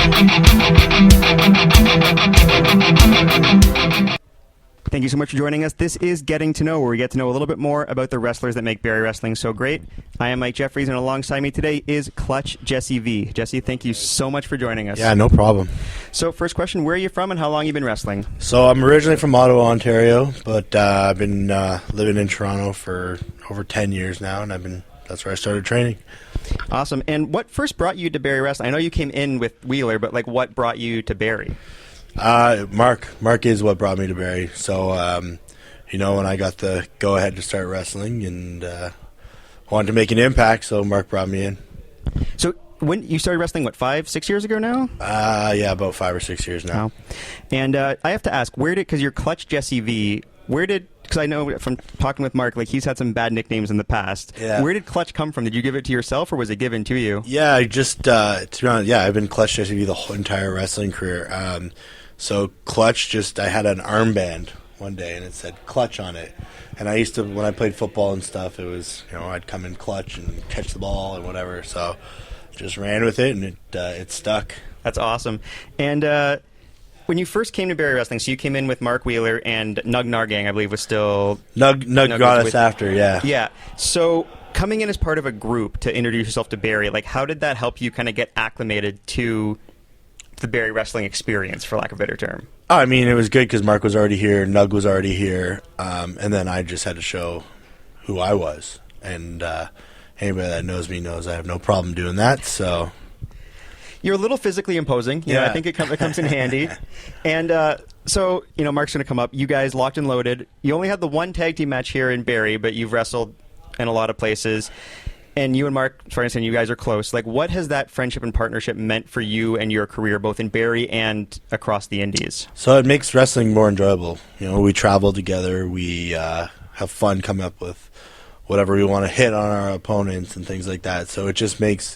Thank you so much for joining us. This is Getting to Know, where we get to know a little bit more about the wrestlers that make Barrie Wrestling so great. I am Mike Jeffries, and alongside me today is Clutch Jessie V. Jessie, thank you so much for joining us. Yeah, no problem. So, first question, where are you from and how long have you been wrestling? So I'm originally from Ottawa, Ontario, but I've been living in Toronto for over 10 years now, and that's where I started training. Awesome. And what first brought you to Barrie Wrestling? I know you came in with Wheeler, but what brought you to Barrie? Mark is what brought me to Barrie. So, when I got the go-ahead to start wrestling and wanted to make an impact, so Mark brought me in. So when you started wrestling, 5-6 years ago now? Yeah, about 5 or 6 years now. Wow. And I have to ask, because you're Clutch Jessie V, because I know from talking with Mark, he's had some bad nicknames in the past. Yeah. Where did Clutch come from? Did you give it to yourself, or was it given to you? Yeah, to be honest, I've been Clutch Jessie V the whole entire wrestling career. So Clutch, I had an armband one day, and it said Clutch on it. And I used to, when I played football and stuff, it was, I'd come in clutch and catch the ball and whatever. So just ran with it, and it stuck. That's awesome. And when you first came to Barrie Wrestling, so you came in with Mark Wheeler, and Nug Nargang, I believe, was still... Nug got us after, yeah. Yeah. So coming in as part of a group to introduce yourself to Barrie, how did that help you kind of get acclimated to the Barrie Wrestling experience, for lack of a better term? Oh, I mean, it was good because Mark was already here, Nug was already here, and then I just had to show who I was. And anybody that knows me knows I have no problem doing that, so... You're a little physically imposing. Yeah. I think it comes in handy. And so, Mark's going to come up. You guys locked and loaded. You only had the one tag team match here in Barrie, but you've wrestled in a lot of places. And you and Mark, for instance, you guys are close. What has that friendship and partnership meant for you and your career, both in Barrie and across the Indies? So it makes wrestling more enjoyable. We travel together. We have fun coming up with whatever we want to hit on our opponents and things like that. So it just makes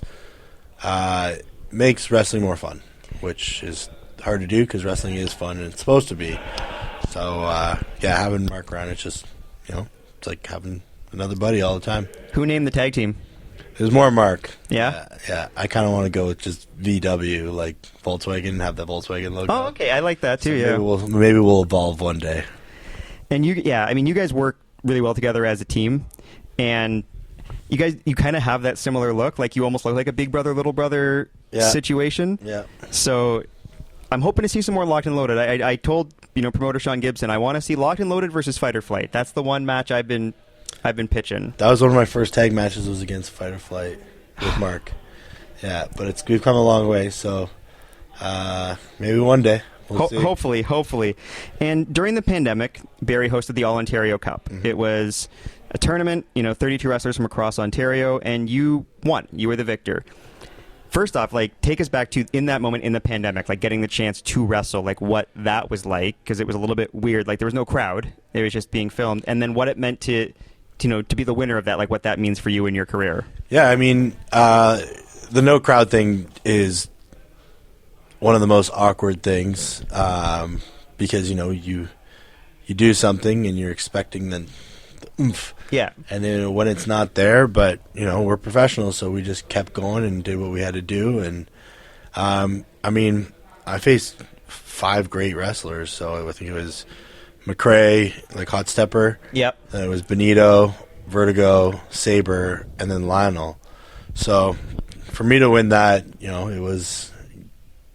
wrestling more fun, which is hard to do because wrestling is fun and it's supposed to be. So, having Mark around, it's just, it's like having another buddy all the time. Who named the tag team? It was more Mark. Yeah? Yeah. I kind of want to go with just VW, like Volkswagen, have the Volkswagen logo. Oh, okay. I like that too, so maybe we'll evolve one day. And you guys work really well together as a team, and you kind of have that similar look. You almost look like a big brother, little brother situation. Yeah. So I'm hoping to see some more Locked and Loaded. I told promoter Sean Gibson I want to see Locked and Loaded versus Fight or Flight. That's the one match I've been pitching. That was one of my first tag matches, was against Fight or Flight with Mark. Yeah, but we've come a long way, so maybe one day. We'll see. Hopefully. And during the pandemic, Barrie hosted the All Ontario Cup. Mm-hmm. It was a tournament, 32 wrestlers from across Ontario, and you won. You were the victor. First off, take us back to in that moment in the pandemic, getting the chance to wrestle, what that was like, because it was a little bit weird. There was no crowd. It was just being filmed. And then what it meant to be the winner of that, what that means for you in your career. Yeah, I mean, the no crowd thing is one of the most awkward things because, you do something and you're expecting the oomph. Yeah. And then when it's not there, but, we're professionals, so we just kept going and did what we had to do. And, I faced 5 great wrestlers, so I think it was McRae, Hot Stepper. Yep. Then it was Benito, Vertigo, Sabre, and then Lionel. So for me to win that, it was,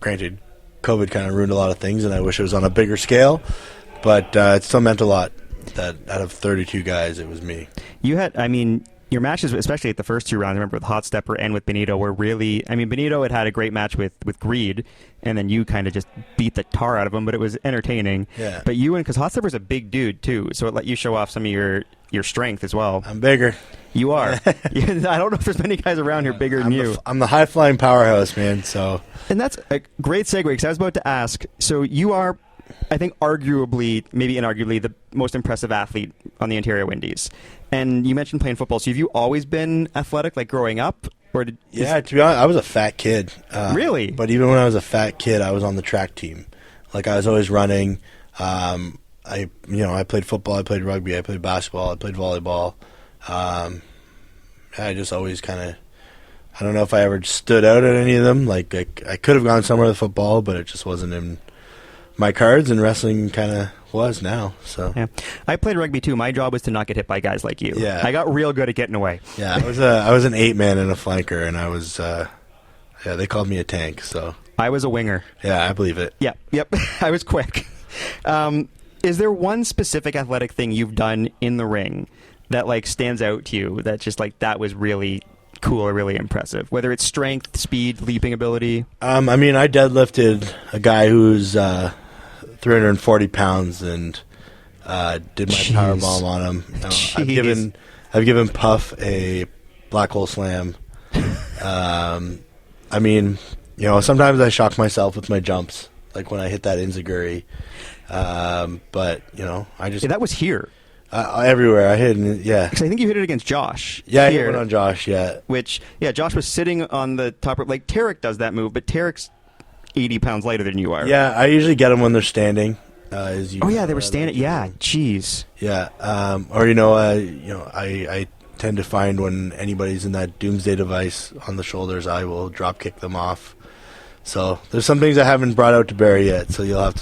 granted, COVID kind of ruined a lot of things, and I wish it was on a bigger scale, but it still meant a lot that out of 32 guys, it was me. You had, your matches, especially at the first 2 rounds, I remember with Hot Stepper and with Benito, were really... Benito had a great match with Greed, and then you kind of just beat the tar out of him, but it was entertaining. Yeah. But because Hot Stepper's a big dude, too, so it let you show off some of your strength as well. I'm bigger. You are. I don't know if there's many guys around here bigger than you. I'm the high-flying powerhouse, man, so... And that's a great segue, because I was about to ask, so you are... I think arguably, maybe inarguably, the most impressive athlete on the Ontario Indies. And you mentioned playing football. So have you always been athletic, growing up? Or to be honest, I was a fat kid. Really? But even when I was a fat kid, I was on the track team. I was always running. I played football, I played rugby, I played basketball, I played volleyball. I just always kind of I don't know if I ever stood out at any of them. Like I could have gone somewhere with football, but it just wasn't in my cards, and wrestling kind of was now. So yeah, I played rugby too. My job was to not get hit by guys like you. Yeah. I got real good at getting away. Yeah, I was an 8-man and a flanker, and I was they called me a tank. So I was a winger. yeah, I believe it. Yep. I was quick. Is there one specific athletic thing you've done in the ring that like stands out to you that just like that was really cool or really impressive? Whether it's strength, speed, leaping ability. I mean, I deadlifted a guy who's 340 pounds and did my Jeez. power bomb on him. I've given Puff a black hole slam. I mean, sometimes I shock myself with my jumps, like when I hit that enziguri. But I just That was here. everywhere I hit, yeah. Because I think you hit it against Josh. Yeah, I here, hit one on Josh. Yeah, Josh was sitting on the top rope. Like Tarek does that move, but Tarek's 80 pounds lighter than you are. yeah. I usually get them when they're standing. Oh yeah, they were standing. Yeah, jeez. Yeah, or I tend to find when anybody's in that doomsday device on the shoulders, I will drop kick them off. So there's some things I haven't brought out to Barrie yet, so you'll have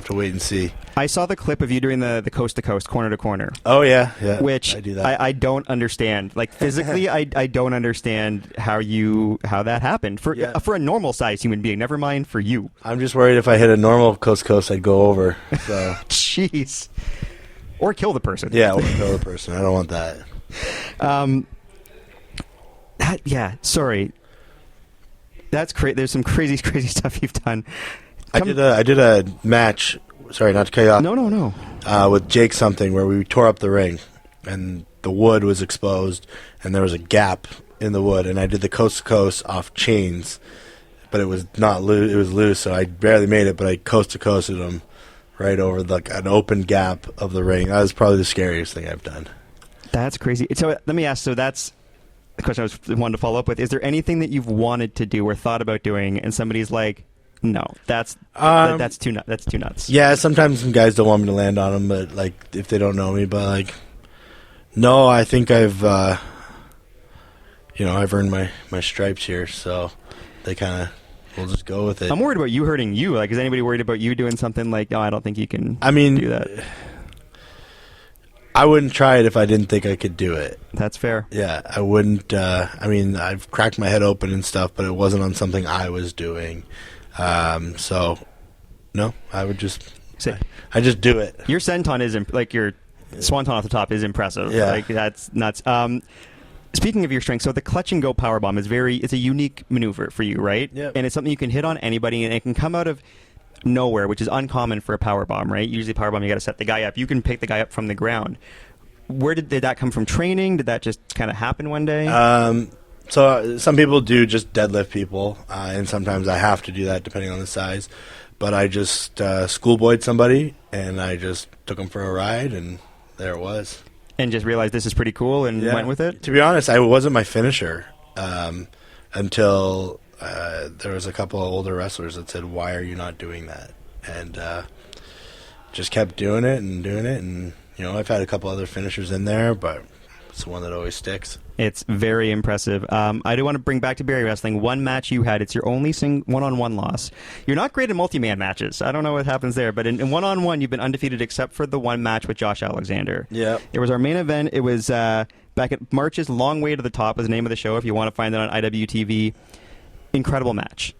to wait and see. I saw the clip of you doing the coast to coast, corner to corner. Oh yeah, Which I do that. I don't understand. Like physically, I don't understand how that happened for a normal sized human being. Never mind for you. I'm just worried if I hit a normal coast to coast, I'd go over. So jeez, or kill the person. yeah, or kill the person. I don't want that. Sorry. That's crazy. There's some crazy stuff you've done. I did a match. Sorry, not to cut you off. No. With Jake something where we tore up the ring, and the wood was exposed, and there was a gap in the wood, and I did the coast to coast off chains, but it was not loose. It was loose, so I barely made it, but I coast to coasted him right over an open gap of the ring. That was probably the scariest thing I've done. That's crazy. So let me ask. So that's the question I wanted to follow up with. Is there anything that you've wanted to do or thought about doing, and somebody's like, "No, that's too nuts. That's too nuts." Yeah, sometimes some guys don't want me to land on them, but like if they don't know me, but like, no, I think I've earned my stripes here, so they kind of will just go with it. I'm worried about you hurting you. Like, is anybody worried about you doing something like, "No, I don't think you can." Do that. I wouldn't try it if I didn't think I could do it. That's fair. Yeah, I wouldn't. I've cracked my head open and stuff, but it wasn't on something I was doing. So, no, I would just. I just do it. Your senton is your swanton off the top is impressive. Yeah, like that's nuts. Speaking of your strength, so the clutch and go powerbomb it's a unique maneuver for you, right? Yep. And it's something you can hit on anybody, and it can come out of nowhere, which is uncommon for a powerbomb, right? Usually powerbomb, you got to set the guy up. You can pick the guy up from the ground. Where did that come from? Training? Did that just kind of happen one day? So some people do just deadlift people, and sometimes I have to do that depending on the size. But I just schoolboyed somebody, and I just took him for a ride, and there it was. And just realized this is pretty cool and went with it? To be honest, I wasn't my finisher until there was a couple of older wrestlers that said, "Why are you not doing that?" And just kept doing it, and I've had a couple other finishers in there, but it's the one that always sticks. It's very impressive. I do want to bring back to Barrie Wrestling one match you had. It's your only one-on-one loss. You're not great at multi-man matches. I don't know what happens there, but in one-on-one, you've been undefeated except for the one match with Josh Alexander. Yeah. It was our main event. It was back at March's Long Way to the Top was the name of the show if you want to find it on IWTV. Incredible match.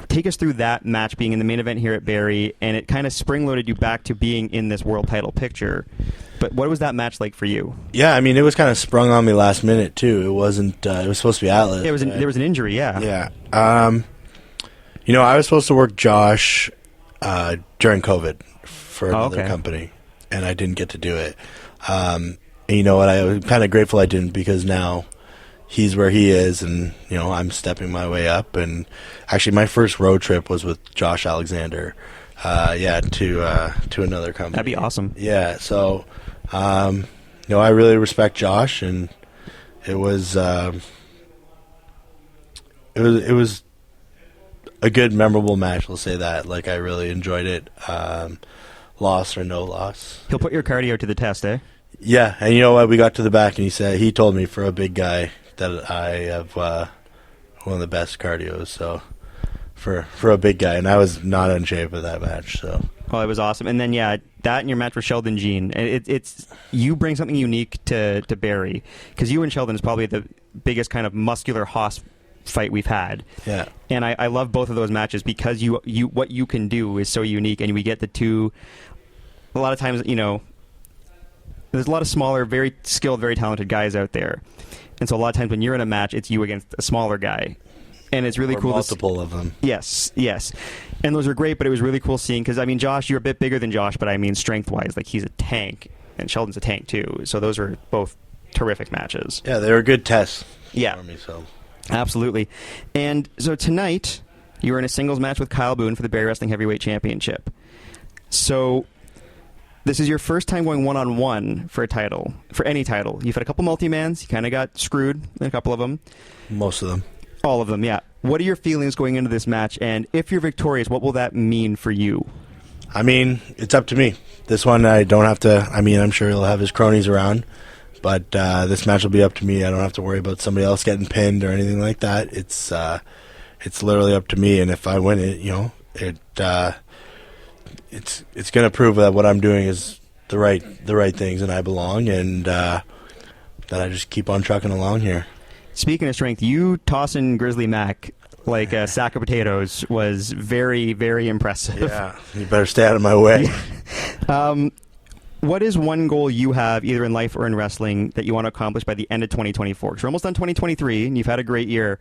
Take us through that match being in the main event here at Barrie, and it kind of spring-loaded you back to being in this world title picture. But what was that match like for you? Yeah, I mean, it was kind of sprung on me last minute, too. It wasn't, it was supposed to be Atlas. Yeah, there was an injury, yeah. Yeah. I was supposed to work Josh during COVID for another company, and I didn't get to do it. And you know what? I was kind of grateful I didn't, because now he's where he is, and I'm stepping my way up. And actually, my first road trip was with Josh Alexander, to another company. That'd be awesome. Yeah, so I really respect Josh, and it was a good, memorable match. We'll say that. Like, I really enjoyed it. Loss or no loss, he'll put your cardio to the test, eh? Yeah, and you know what? We got to the back, and he told me for a big guy, that I have one of the best cardios. So for a big guy, and I was not in shape of that match. So well, it was awesome. And then that and your match with Sheldon Jean, it's you bring something unique to Barrie, because you and Sheldon is probably the biggest kind of muscular hoss fight we've had. Yeah. And I love both of those matches because you what you can do is so unique, and we get the two. A lot of times, there's a lot of smaller, very skilled, very talented guys out there, and so a lot of times when you're in a match, it's you against a smaller guy, and it's really cool. Multiple of them. Yes, and those are great. But it was really cool seeing, because I mean, Josh, you're a bit bigger than Josh, but I mean, strength-wise, like he's a tank, and Sheldon's a tank too. So those are both terrific matches. Yeah, they were good tests. Yeah, for me, so. Absolutely. And so tonight, you were in a singles match with Kyle Boone for the Barrie Wrestling Heavyweight Championship. So this is your first time going one-on-one for a title, for any title. You've had a couple multi-mans. You kind of got screwed in a couple of them. Most of them. All of them, yeah. What are your feelings going into this match? And if you're victorious, what will that mean for you? I mean, it's up to me. This one, I don't have to. I mean, I'm sure he'll have his cronies around. But this match will be up to me. I don't have to worry about somebody else getting pinned or anything like that. It's literally up to me. And if I win it, it's going to prove that what I'm doing is the right things, and I belong, and that I just keep on trucking along here. Speaking of strength, you tossing Grizzly Mac like a sack of potatoes was very, very impressive. Yeah, you better stay out of my way. What is one goal you have, either in life or in wrestling, that you want to accomplish by the end of 2024? Because we're almost done 2023, and you've had a great year.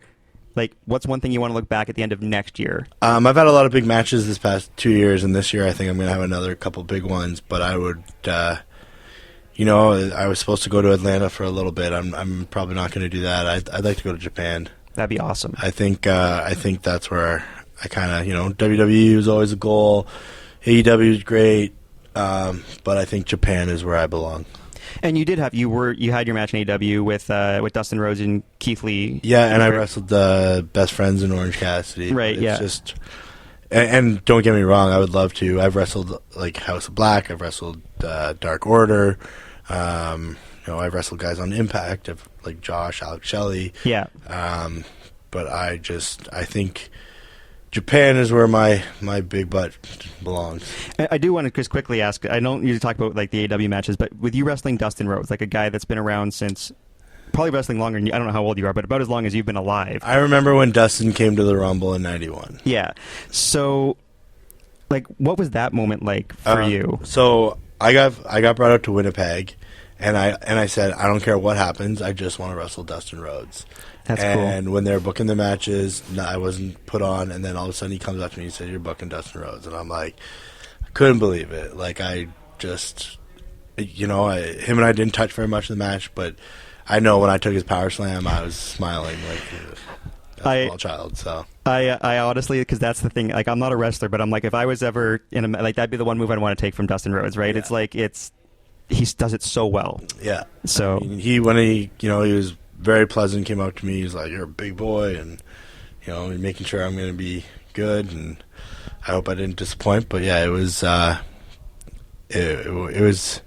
Like, what's one thing you want to look back at the end of next year? I've had a lot of big matches this past 2 years, and this year I think I'm going to have another couple big ones. But I would, I was supposed to go to Atlanta for a little bit. I'm probably not going to do that. I'd like to go to Japan. That'd be awesome. I think that's where I kind of, WWE was always a goal. AEW is great. But I think Japan is where I belong. And you had your match in AEW with Dustin Rhodes and Keith Lee. Yeah, and I wrestled Best Friends in Orange Cassidy. Right. Yeah. Just, and don't get me wrong, I would love to. I've wrestled like House of Black. I've wrestled Dark Order. I've wrestled guys on Impact, like Josh, Alex Shelley. Yeah. But I think Japan is where my big butt belongs. I do want to just quickly ask, I don't usually talk about like the AEW matches, but with you wrestling Dustin Rhodes, like a guy that's been around since, probably wrestling longer than you, I don't know how old you are, but about as long as you've been alive. I remember when Dustin came to the Rumble in '91. Yeah. So, like, what was that moment like for you? So I got brought up to Winnipeg, and I said, I don't care what happens, I just want to wrestle Dustin Rhodes. That's cool. And when they were booking the matches, I wasn't put on, and then all of a sudden he comes up to me and said, "You're booking Dustin Rhodes," and I'm like, I couldn't believe it. Like, I just, him and I didn't touch very much in the match, but I know when I took his power slam, I was smiling like a small child. So I honestly, because that's the thing. Like, I'm not a wrestler, but I'm like, if I was ever in a, like, that'd be the one move I'd want to take from Dustin Rhodes, right? Yeah. It's like he does it so well. Yeah. So I mean, he was very pleasant, came up to me. He's like, "You're a big boy," and making sure I'm going to be good. And I hope I didn't disappoint. But yeah, it was. It was.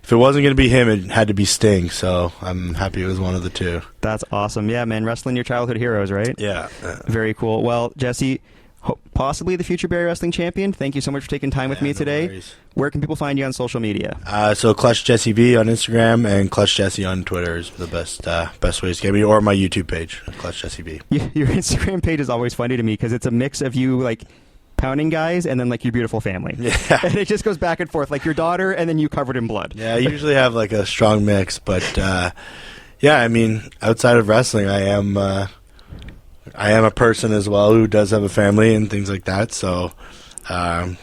If it wasn't going to be him, it had to be Sting. So I'm happy it was one of the two. That's awesome. Yeah, man, wrestling your childhood heroes, right? Yeah. Very cool. Well, Jesse, possibly the future Barrie Wrestling champion. Thank you so much for taking time with me today. Worries. Where can people find you on social media? So Clutch Jessie V on Instagram and Clutch Jessie on Twitter is the best ways to get me, or my YouTube page, Clutch Jessie V. Your Instagram page is always funny to me because it's a mix of you like pounding guys and then like your beautiful family. Yeah. And it just goes back and forth, like your daughter and then you covered in blood. Yeah, I usually have like a strong mix, but yeah, I mean, outside of wrestling, I am a person as well who does have a family and things like that. So,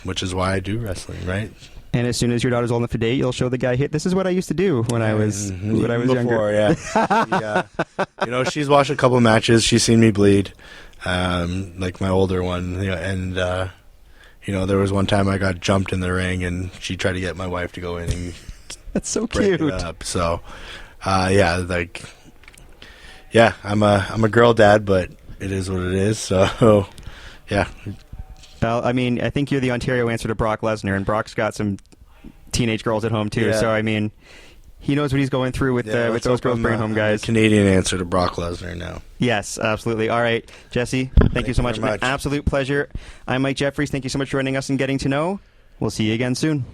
which is why I do wrestling, right? And as soon as your daughter's old enough to date, you'll show the guy, this is what I used to do when I was younger. Yeah. She's watched a couple matches. She's seen me bleed, like my older one. And there was one time I got jumped in the ring, and she tried to get my wife to go in and that's so break cute. it up. So, I'm a girl dad, but it is what it is. So, yeah. Well, I mean, I think you're the Ontario answer to Brock Lesnar, and Brock's got some teenage girls at home too. Yeah. So, I mean, he knows what he's going through with those girls bringing home guys. Canadian answer to Brock Lesnar now. Yes, absolutely. All right, Jesse, thank you so much. Much. An absolute pleasure. I'm Mike Jeffries. Thank you so much for joining us and getting to know. We'll see you again soon.